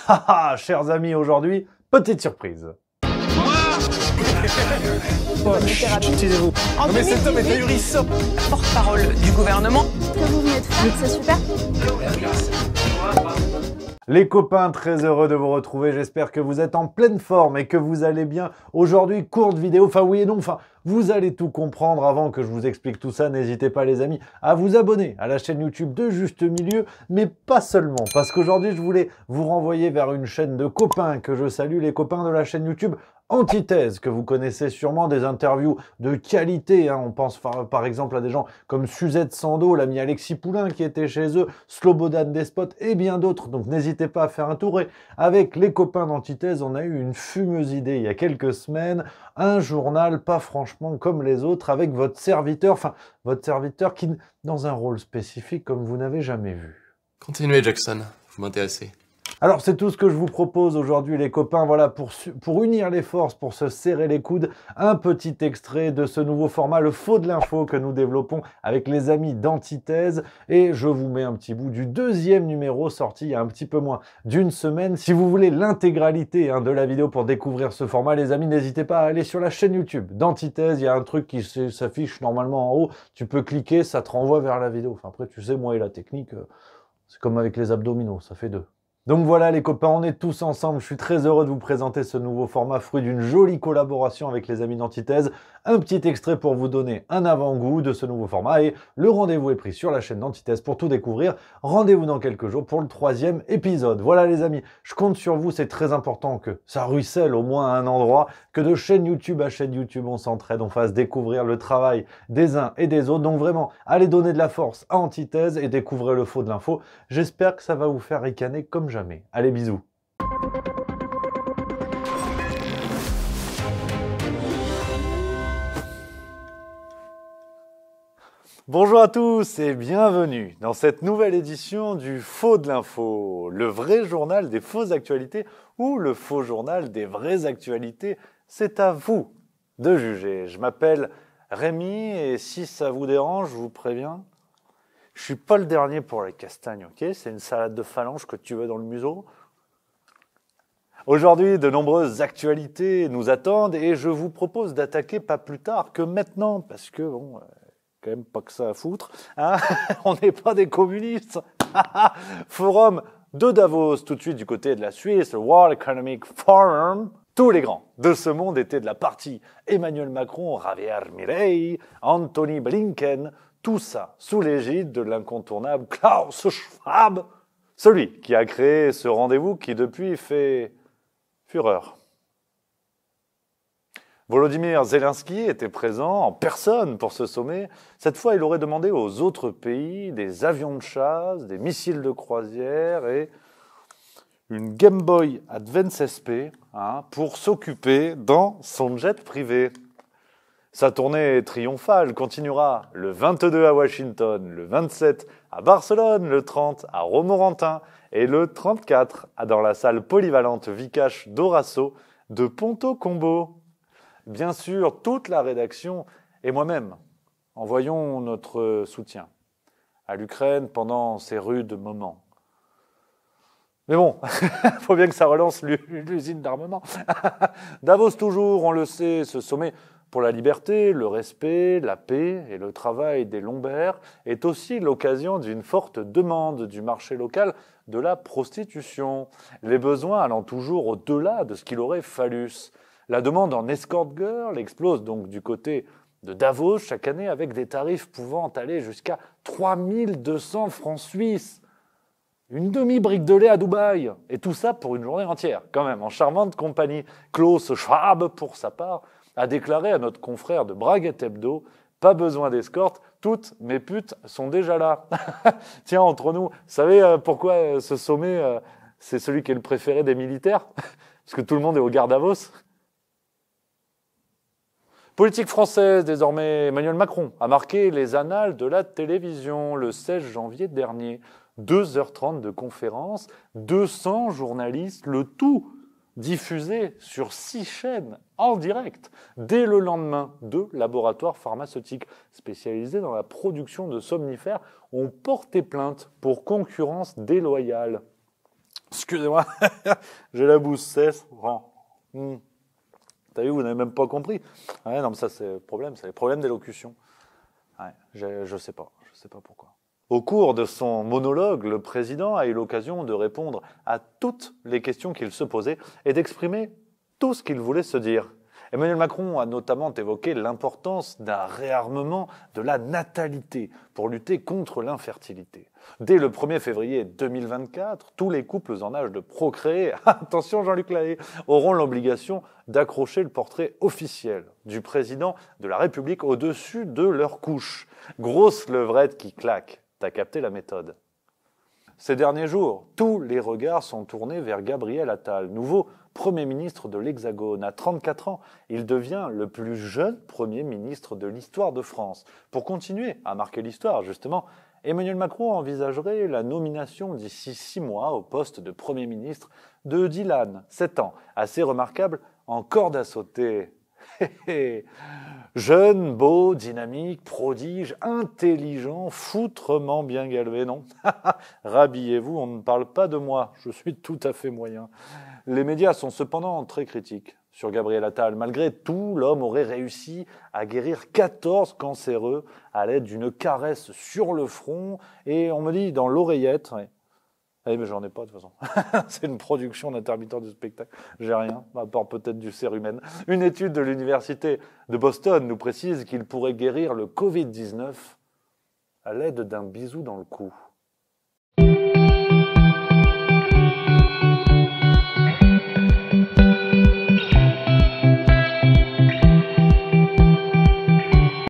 Haha, chers amis, aujourd'hui, petite surprise. Taisez-vous. En Non mais cet homme est 2018, ahurissant. porte-parole du gouvernement. Ce que vous venez de faire, c'est super. Les copains, très heureux de vous retrouver. J'espère que vous êtes en pleine forme et que vous allez bien. Aujourd'hui, courte vidéo. Enfin, oui et non. Enfin, vous allez tout comprendre avant que je vous explique tout ça. N'hésitez pas, les amis, à vous abonner à la chaîne YouTube de Juste Milieu, mais pas seulement. Parce qu'aujourd'hui, je voulais vous renvoyer vers une chaîne de copains que je salue, les copains de la chaîne YouTube Antithèse, que vous connaissez sûrement, des interviews de qualité. On pense par exemple à des gens comme Suzette Sando, l'ami Alexis Poulain qui était chez eux, Slobodan Despot et bien d'autres. Donc n'hésitez pas à faire un tour. Et avec les copains d'Antithèse, on a eu une fumeuse idée il y a quelques semaines, un journal pas franchement comme les autres, avec votre serviteur qui, dans un rôle spécifique comme vous n'avez jamais vu. Continuez Jackson, vous m'intéressez. Alors c'est tout ce que je vous propose aujourd'hui, les copains, voilà, pour unir les forces, pour se serrer les coudes, un petit extrait de ce nouveau format, le faux de l'info que nous développons avec les amis d'Antithèse, et je vous mets un petit bout du deuxième numéro sorti il y a un petit peu moins d'une semaine. Si vous voulez l'intégralité de la vidéo pour découvrir ce format, les amis, n'hésitez pas à aller sur la chaîne YouTube d'Antithèse, il y a un truc qui s'affiche normalement en haut, tu peux cliquer, ça te renvoie vers la vidéo. Enfin après, tu sais, moi et la technique, c'est comme avec les abdominaux, ça fait deux. Donc voilà les copains, on est tous ensemble. Je suis très heureux de vous présenter ce nouveau format, fruit d'une jolie collaboration avec les amis d'Antithèse. Un petit extrait pour vous donner un avant-goût de ce nouveau format. Et le rendez-vous est pris sur la chaîne d'Antithèse pour tout découvrir. Rendez-vous dans quelques jours pour le 3e épisode. Voilà les amis, je compte sur vous, c'est très important que ça ruisselle au moins à un endroit, que de chaîne YouTube à chaîne YouTube, on s'entraide, on fasse découvrir le travail des uns et des autres. Donc vraiment, allez donner de la force à Antithèse et découvrez le faux de l'info. J'espère que ça va vous faire ricaner comme jamais. Allez, bisous. Bonjour à tous et bienvenue dans cette nouvelle édition du Faux de l'Info, le vrai journal des fausses actualités ou le faux journal des vraies actualités. C'est à vous de juger. Je m'appelle Rémi et si ça vous dérange, je vous préviens, je suis pas le dernier pour les castagnes, ok? C'est une salade de phalange que tu veux dans le museau. Aujourd'hui, de nombreuses actualités nous attendent et je vous propose d'attaquer pas plus tard que maintenant, parce que bon, quand même pas que ça à foutre, hein. On n'est pas des communistes. Forum de Davos, tout de suite du côté de la Suisse, le World Economic Forum. Tous les grands de ce monde étaient de la partie. Emmanuel Macron, Javier Milei, Anthony Blinken, tout ça sous l'égide de l'incontournable Klaus Schwab, celui qui a créé ce rendez-vous qui depuis fait fureur. Volodymyr Zelensky était présent en personne pour ce sommet. Cette fois, il aurait demandé aux autres pays des avions de chasse, des missiles de croisière et une Game Boy Advance SP pour s'occuper dans son jet privé. Sa tournée triomphale continuera le 22 à Washington, le 27 à Barcelone, le 30 à Romorantin et le 34 dans la salle polyvalente Vikash Dorasso de Ponto Combo. Bien sûr, toute la rédaction et moi-même envoyons notre soutien à l'Ukraine pendant ces rudes moments. Mais bon, il faut bien que ça relance l'usine d'armement. Davos toujours, on le sait, ce sommet pour la liberté, le respect, la paix et le travail des Lombaires est aussi l'occasion d'une forte demande du marché local de la prostitution, les besoins allant toujours au-delà de ce qu'il aurait phallus. La demande en escort girl explose donc du côté de Davos chaque année avec des tarifs pouvant aller jusqu'à 3200 francs suisses. Une demi-brique de lait à Dubaï. Et tout ça pour une journée entière, quand même, en charmante compagnie. Klaus Schwab, pour sa part, a déclaré à notre confrère de Braguette Hebdo, pas besoin d'escorte, toutes mes putes sont déjà là. Tiens, entre nous, vous savez pourquoi ce sommet, c'est celui qui est le préféré des militaires? Parce que tout le monde est au Gare Davos. Politique française, désormais, Emmanuel Macron a marqué les annales de la télévision le 16 janvier dernier. 2h30 de conférence, 200 journalistes, le tout diffusé sur 6 chaînes en direct. Dès le lendemain, 2 laboratoires pharmaceutiques spécialisés dans la production de somnifères ont porté plainte pour concurrence déloyale. Excusez-moi, j'ai la bouche sèche. T'as vu, vous n'avez même pas compris. Ouais, non, mais ça, c'est le problème, c'est les problèmes d'élocution. Ouais, je sais pas pourquoi. Au cours de son monologue, le président a eu l'occasion de répondre à toutes les questions qu'il se posait et d'exprimer tout ce qu'il voulait se dire. Emmanuel Macron a notamment évoqué l'importance d'un réarmement de la natalité pour lutter contre l'infertilité. Dès le 1er février 2024, tous les couples en âge de procréer, attention Jean-Luc Lahaye, auront l'obligation d'accrocher le portrait officiel du président de la République au-dessus de leur couche. Grosse levrette qui claque, t'as capté la méthode. Ces derniers jours, tous les regards sont tournés vers Gabriel Attal, nouveau Premier ministre de l'Hexagone. À 34 ans, il devient le plus jeune Premier ministre de l'histoire de France. Pour continuer à marquer l'histoire, justement, Emmanuel Macron envisagerait la nomination d'ici 6 mois au poste de Premier ministre de Dylan, 7 ans, assez remarquable en corde à sauter. Jeune, beau, dynamique, prodige, intelligent, foutrement bien galévé, non? Rhabillez-vous, on ne parle pas de moi, je suis tout à fait moyen. Les médias sont cependant très critiques sur Gabriel Attal. Malgré tout, l'homme aurait réussi à guérir 14 cancéreux à l'aide d'une caresse sur le front et on me dit dans l'oreillette... Ouais. Eh mais j'en ai pas de toute façon. C'est une production d'intermittent du spectacle. J'ai rien, à part peut-être du cérumen. Une étude de l'université de Boston nous précise qu'il pourrait guérir le Covid-19 à l'aide d'un bisou dans le cou.